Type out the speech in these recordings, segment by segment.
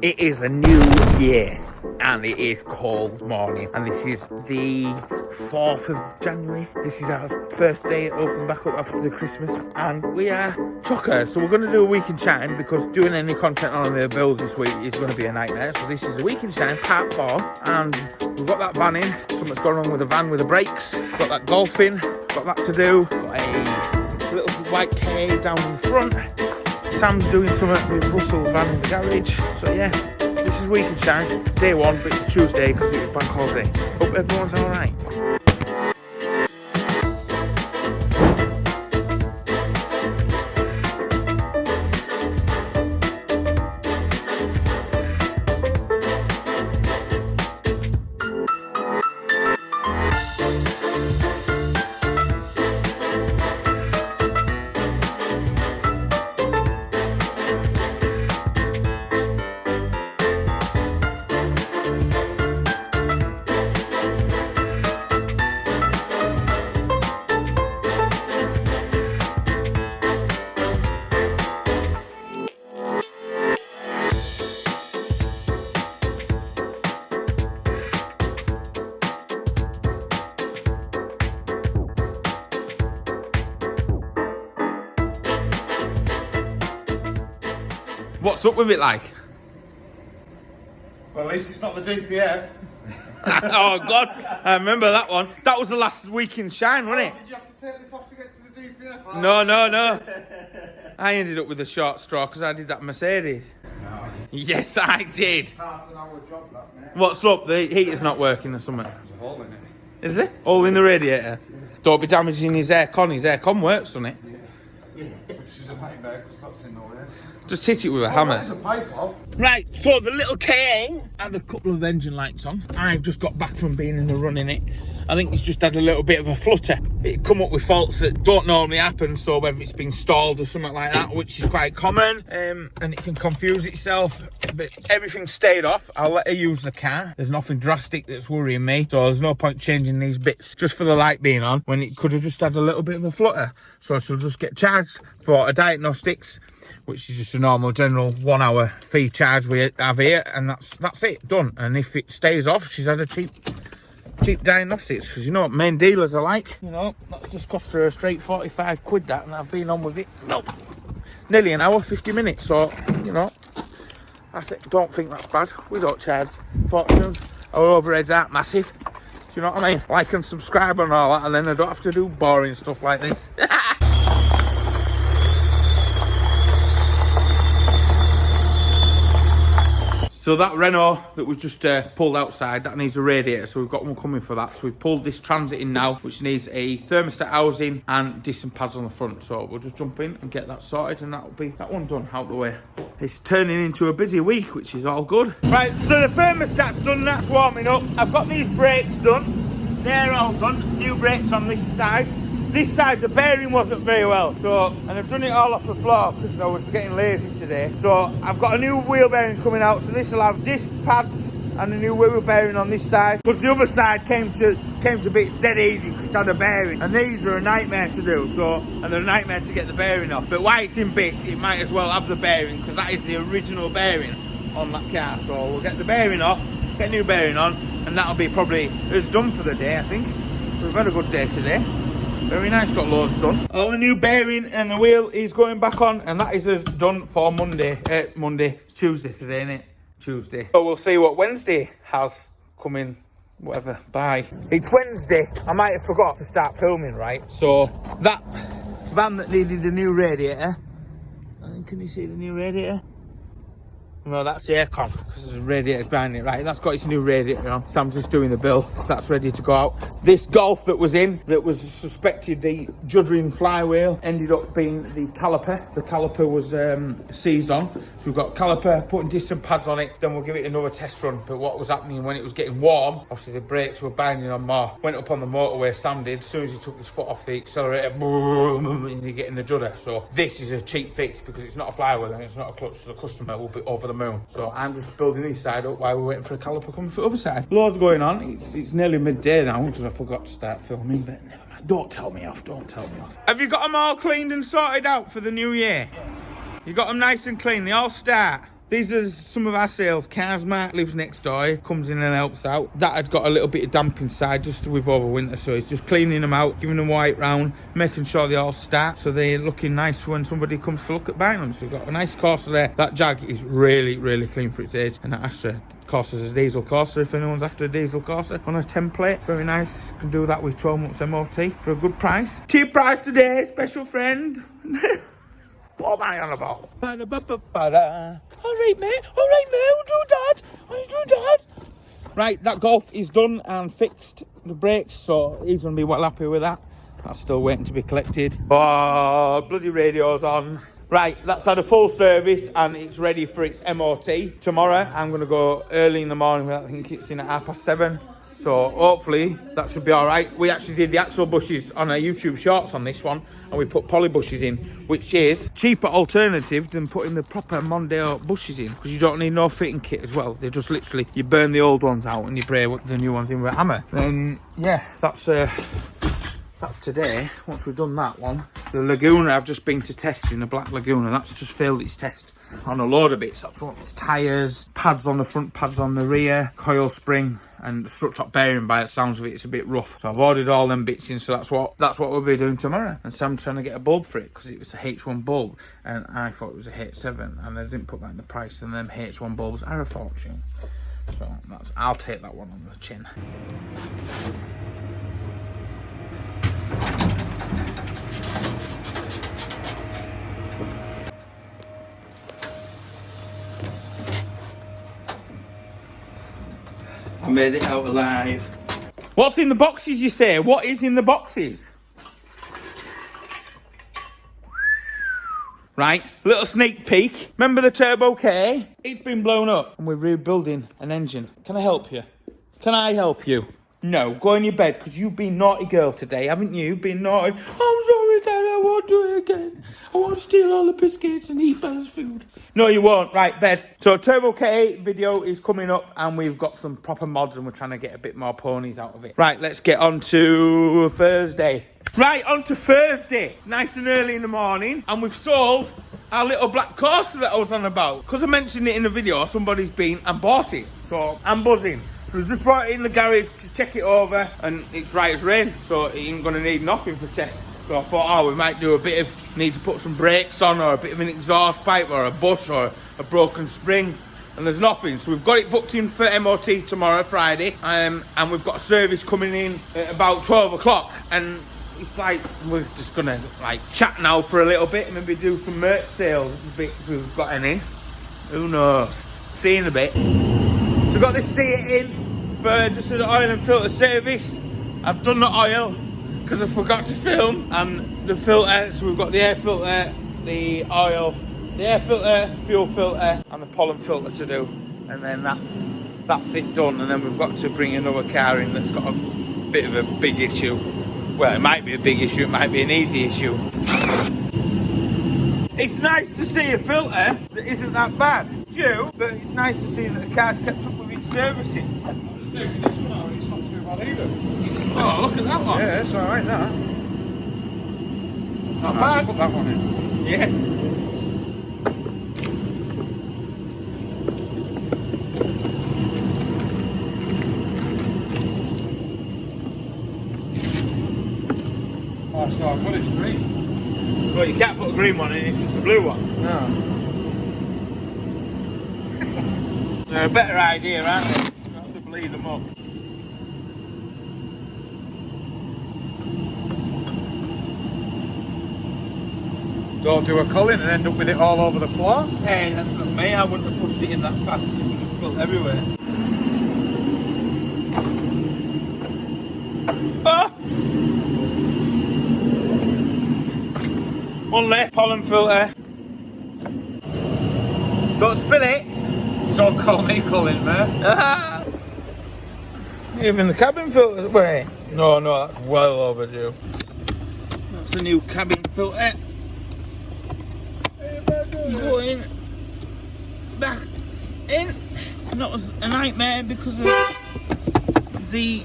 It is a new year and it is cold morning, and this is the 4th of January. This is our first day open back up after the Christmas, and we are chocker. So we're going to do a week in Shine, because doing any content on the bills this week is going to be a nightmare. So this is a week in Shine part 4, and we've got that van in. Something's gone wrong with the van with the brakes. Got that golfing, got that to do. Got a little white KA down in the front. Sam's doing something with Russell's van in the garage. So yeah, this is week in Shine, day 1, but it's Tuesday because it was bank holiday. Hope everyone's alright. What's up with it like? Well, at least it's not the DPF. Oh God, I remember that one. That was the last week in Shine, wasn't it? Did you have to take this off to get to the DPF? No. I ended up with a short straw because I did that Mercedes. No. Yes, I did. Half an hour job, that, mate. What's up? The heater's not working or something. There's a hole in it. Is there? All in the radiator? Don't be damaging his aircon. His aircon works, doesn't it? Yeah. Which is a nightmare because that's in the way. Just hit it with a hammer. There's a pipe off. Right, so the little KA had a couple of engine lights on. I've just got back from being in the run in it. I think it's just had a little bit of a flutter. It come up with faults that don't normally happen, so whether it's been stalled or something like that, which is quite common, and it can confuse itself, but everything stayed off. I'll let her use the car. There's nothing drastic that's worrying me, so there's no point changing these bits just for the light being on, when it could have just had a little bit of a flutter. So she'll just get charged for a diagnostics, which is just a normal general 1 hour fee charge we have here, and that's it, done. And if it stays off, she's had a cheap diagnostics, because you know what main dealers are like. You know, that's just cost her a straight 45 quid that, and I've been on with it nearly an hour, 50 minutes. So you know, don't think that's bad. We don't charge fortunes. Our overheads aren't massive. Do you know what I mean? Like and subscribe and all that, and then I don't have to do boring stuff like this. So that Renault that we've just pulled outside, that needs a radiator, so we've got one coming for that. So we've pulled this Transit in now, which needs a thermostat housing and disc and pads on the front. So we'll just jump in and get that sorted, and that'll be that one done out the way. It's turning into a busy week, which is all good. Right, so the thermostat's done, that's warming up. I've got these brakes done. They're all done. New brakes on this side. This side, the bearing wasn't very well, so, and I've done it all off the floor because I was getting lazy today. So I've got a new wheel bearing coming out, so this will have disc pads and a new wheel bearing on this side. Because the other side came to bits dead easy because it's had a bearing, and these are a nightmare to do. So, and they're a nightmare to get the bearing off. But while it's in bits, it might as well have the bearing because that is the original bearing on that car. So we'll get the bearing off, get a new bearing on, and that'll be probably it's done for the day. I think we've had a good day today. Very nice, got loads done. All the new bearing and the wheel is going back on, and that is done for Monday. It's Tuesday today, isn't it? Tuesday. So we'll see what Wednesday has coming, whatever, bye. It's Wednesday. I might have forgot to start filming, right? So that van that needed the new radiator, can you see the new radiator? No, that's the aircon, because there's a radiator behind it, right? That's got its new radiator on. Sam's just doing the bill. That's ready to go out. This Golf that was in, that was suspected the juddering flywheel, ended up being the caliper. The caliper was seized on. So we've got caliper, putting disc and pads on it, then we'll give it another test run. But what was happening when it was getting warm, obviously the brakes were binding on more. Went up on the motorway, Sam did. As soon as he took his foot off the accelerator, boom, and you get in the judder. So this is a cheap fix because it's not a flywheel and it's not a clutch, so the customer will be over the moon. So I'm just building this side up while we're waiting for a caliper coming for the other side. Loads going on. It's nearly midday now because I forgot to start filming, but never mind. Don't tell me off. Have you got them all cleaned and sorted out for the new year? Yeah. You got them nice and clean. They all start. These are some of our sales cars. Mark lives next door, comes in and helps out. That had got a little bit of damp inside just with over winter, so he's just cleaning them out, giving them white round, making sure they all start so they're looking nice for when somebody comes to look at buying them. So we've got a nice Corsa there. That Jag is really, really clean for its age, and that Astra Corsa's a diesel Corsa if anyone's after a diesel Corsa on a template. Very nice. Can do that with 12 months MOT for a good price. Cheap price today, special friend. What am I on about? Alright, mate. We'll do that. Right, that Golf is done and fixed. The brakes, so he's going to be well happy with that. That's still waiting to be collected. Oh, bloody radio's on. Right, that's had a full service and it's ready for its MOT. Tomorrow, I'm going to go early in the morning. I think it's in at 7:30. So hopefully that should be all right. We actually did the axle bushes on our YouTube shorts on this one, and we put poly bushes in, which is cheaper alternative than putting the proper Mondeo bushes in, because you don't need no fitting kit as well. They're just literally, you burn the old ones out and you spray the new ones in with a hammer. Then yeah, that's today. Once we've done that one, the Laguna, I've just been to testing the black Laguna. That's just failed its test on a load of bits. That's what it's tyres, pads on the front, pads on the rear, coil spring, and the strut top bearing. By the sounds of it, it's a bit rough. So I've ordered all them bits in. So that's what we'll be doing tomorrow. And Sam's trying to get a bulb for it because it was a H1 bulb, and I thought it was a H7, and they didn't put that in the price. And them H1 bulbs are a fortune. So I'll take that one on the chin. I made it out alive. What's in the boxes, you say? What is in the boxes? Right, little sneak peek. Remember the Turbo K? It's been blown up and we're rebuilding an engine. Can I help you? Can I help you? No, go in your bed, because you've been naughty girl today, haven't you? Been naughty. I'm sorry, Dad, I won't do it again. I won't steal all the biscuits and eat Bella's food. No, you won't. Right, bed. So Turbo K video is coming up, and we've got some proper mods, and we're trying to get a bit more ponies out of it. Right, let's get on to Thursday. Right, on to Thursday. It's nice and early in the morning, and we've sold our little black Corsa that I was on about. Because I mentioned it in the video, somebody's been and bought it. So I'm buzzing. So we just brought it in the garage to check it over, and it's right as rain, so it ain't gonna need nothing for test. So I thought, we might do a bit of, need to put some brakes on, or a bit of an exhaust pipe, or a bush, or a broken spring, and there's nothing. So we've got it booked in for MOT tomorrow, Friday, and we've got a service coming in at about 12 o'clock, and it's like, we're just gonna like chat now for a little bit, and maybe do some merch sales if we've got any. Who knows? See you in a bit. So we've got this seat in for just an oil and filter service. I've done the oil because I forgot to film, and the filter, so we've got the air filter, the oil, the air filter, fuel filter, and the pollen filter to do, and then that's it done. And then we've got to bring another car in that's got a bit of a big issue. Well, it might be a big issue, it might be an easy issue. It's nice to see a filter that isn't that bad, but it's nice to see that the car's kept up with its servicing. This one out, it's not too bad either. Oh, look at that one. Yeah, it's alright, that. Not bad. Put that one in. Yeah. Oh, it's not good, it's green. Well, you can't put a green one in if it's a blue one. No. They're a better idea, aren't they? You have to bleed them up. Don't do a culling and end up with it all over the floor. Hey, that's not me. I wouldn't have pushed it in that fast. It would have spilled everywhere. Ah! One left, pollen filter. Don't spill it. Don't call me culling, mate. Ah! Even the cabin filter. Wait. No, that's well overdue. That's a new cabin filter. Going back in. That was a nightmare because of the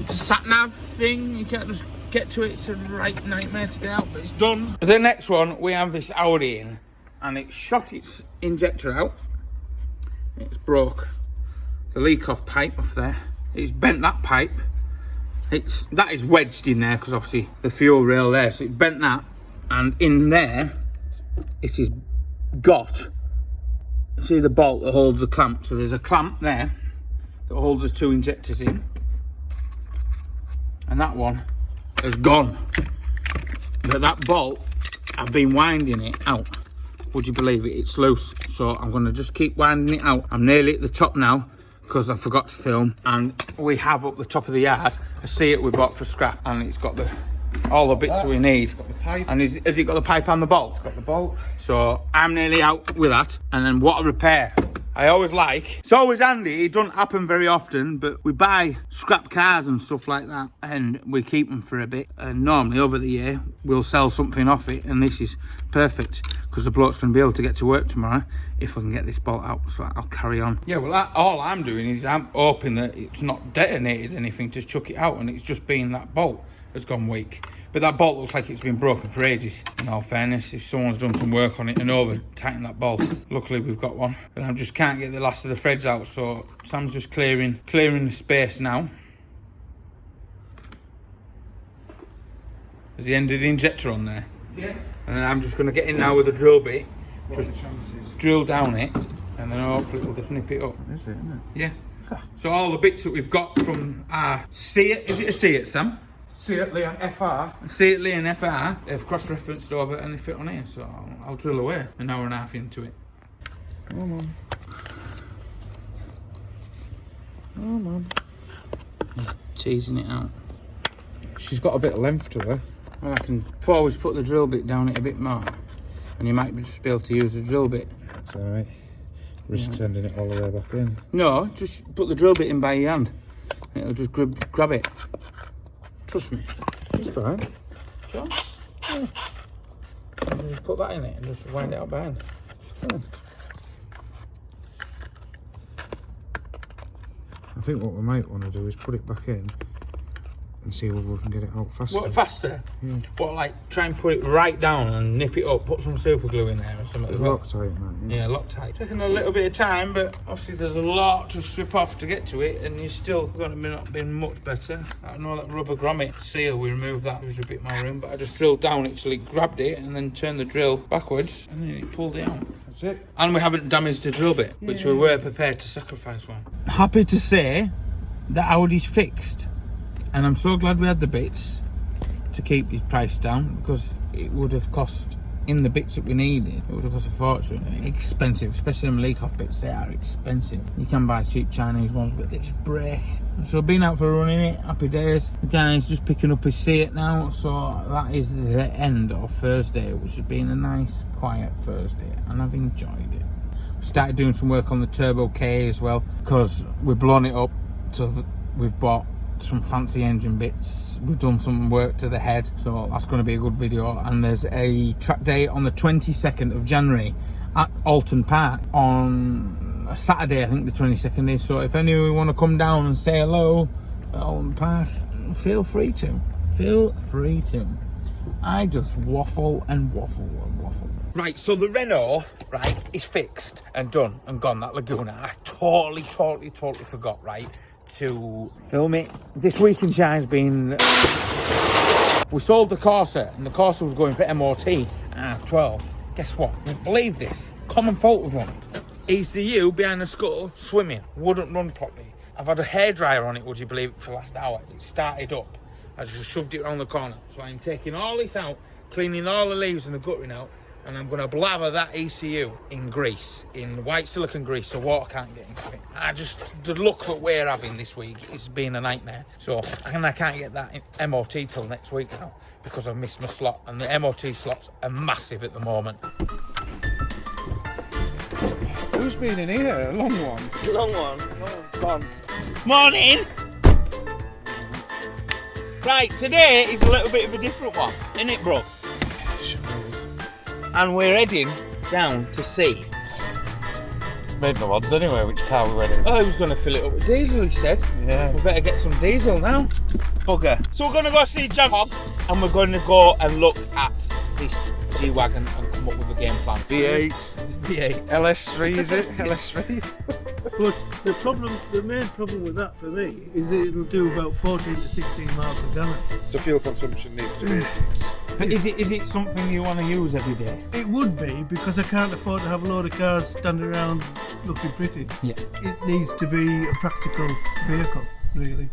sat-nav thing. You can't just get to it. It's a right nightmare to get out, but it's done. The next one, we have this Audi in, and it shot its injector out, It's broke the leak off pipe off there. It's bent that pipe. That is wedged in there because obviously the fuel rail there, so it's bent that, and in there it is got, see the bolt that holds the clamp, so there's a clamp there that holds the 2 injectors in, and that one has gone. But that bolt, I've been winding it out. Would you believe it? It's loose, so I'm going to just keep winding it out. I'm nearly at the top now because I forgot to film, and we have up the top of the yard a Seat we bought for scrap, and it's got all the bits we need. It's got the pipe. And has it got the pipe and the bolt? It's got the bolt. So I'm nearly out with that, and then what a repair. I always like, it's always handy, it doesn't happen very often, but we buy scrap cars and stuff like that and we keep them for a bit, and normally over the year we'll sell something off it, and this is perfect because the bloke's going to be able to get to work tomorrow if I can get this bolt out, so I'll carry on. Yeah, well all I'm doing is I'm hoping that it's not detonated anything to chuck it out, and it's just been that bolt has gone weak. But that bolt looks like it's been broken for ages, in all fairness, if someone's done some work on it and over tightened that bolt. Luckily we've got one, but I just can't get the last of the threads out, so Sam's just clearing the space now. There's the end of the injector on there. Yeah. And then I'm just going to get in now with a drill bit, just drill down it, and then hopefully it'll just nip it up. Is it, isn't it? Yeah. So all the bits that we've got from our Seat, is it a Seat, Sam? Seat Leon FR. Seat Leon FR, they've cross-referenced over and they fit on here, so I'll drill away an hour and a half into it. Come on. Come on. Teasing it out. She's got a bit of length to her. Well, I can always put the drill bit down it a bit more, and you might just be able to use the drill bit. That's alright. Risk sending it all the way back in. No, just put the drill bit in by your hand, and it'll just grab it. Trust me. It's fine. Sure? Yeah. And just put that in it and just wind it out behind. Fine. I think what we might want to do is put it back in and see whether we can get it out faster. What, faster? Yeah. What, like try and put it right down and nip it up, put some super glue in there or something as well? Loctite, man. Yeah, Loctite. Taking a little bit of time, but obviously there's a lot to strip off to get to it, and you're still going to be not being much better. I know that rubber grommet seal, we removed that, there was a bit more room, but I just drilled down it till it grabbed it and then turned the drill backwards and then it pulled it out. That's it. And we haven't damaged the drill bit, which we were prepared to sacrifice one. Happy to say that Audi's fixed, and I'm so glad we had the bits to keep his price down, because it would have cost, in the bits that we needed, it would have cost a fortune. Expensive, especially them leak-off bits, they are expensive. You can buy cheap Chinese ones, but they just break. So I've been out for running it, happy days. The guy's just picking up his Seat now, so that is the end of Thursday, which has been a nice, quiet Thursday, and I've enjoyed it. We started doing some work on the Turbo K as well, because we've blown it up, so we've bought some fancy engine bits. We've done some work to the head, so that's going to be a good video. And there's a track day on the 22nd of January at Alton Park on a Saturday, I think the 22nd is. So if any of you want to come down and say hello at Alton Park, feel free to. I just waffle and waffle and waffle. Right, so the Renault, right, is fixed and done and gone, that Laguna. I totally forgot, right, to film it. This week in Shine's been... We sold the Corsa, and the Corsa was going for MOT at 12. Guess what? Believe this. Common fault with one. ECU behind the scuttle, swimming, wouldn't run properly. I've had a hairdryer on it, would you believe it, for the last hour. It started up. I just shoved it around the corner. So I'm taking all this out, cleaning all the leaves and the guttering out, and I'm going to blather that ECU in grease, in white silicone grease, so water can't get into it. The luck that we're having this week is being a nightmare. So, and I can't get that MOT till next week now, because I've missed my slot, and the MOT slots are massive at the moment. Who's been in here? A long one. Long one. Oh, gone. Morning! Right, today is a little bit of a different one, isn't it, bro? Sure is. And we're heading down to see. Made no odds anyway, which car we went in. Oh, he was going to fill it up with diesel, he said. Yeah. We better get some diesel now. Bugger. So we're going to go see John Hobb, and we're going to go and look at this G-Wagon and come up with a game plan. V8. V8. LS3, is it? LS3? But the main problem with that for me is that it'll do about 14 to 16 miles per gallon. So fuel consumption needs to be. But is it something you want to use every day? It would be, because I can't afford to have a load of cars standing around looking pretty. Yeah. It needs to be a practical vehicle, really.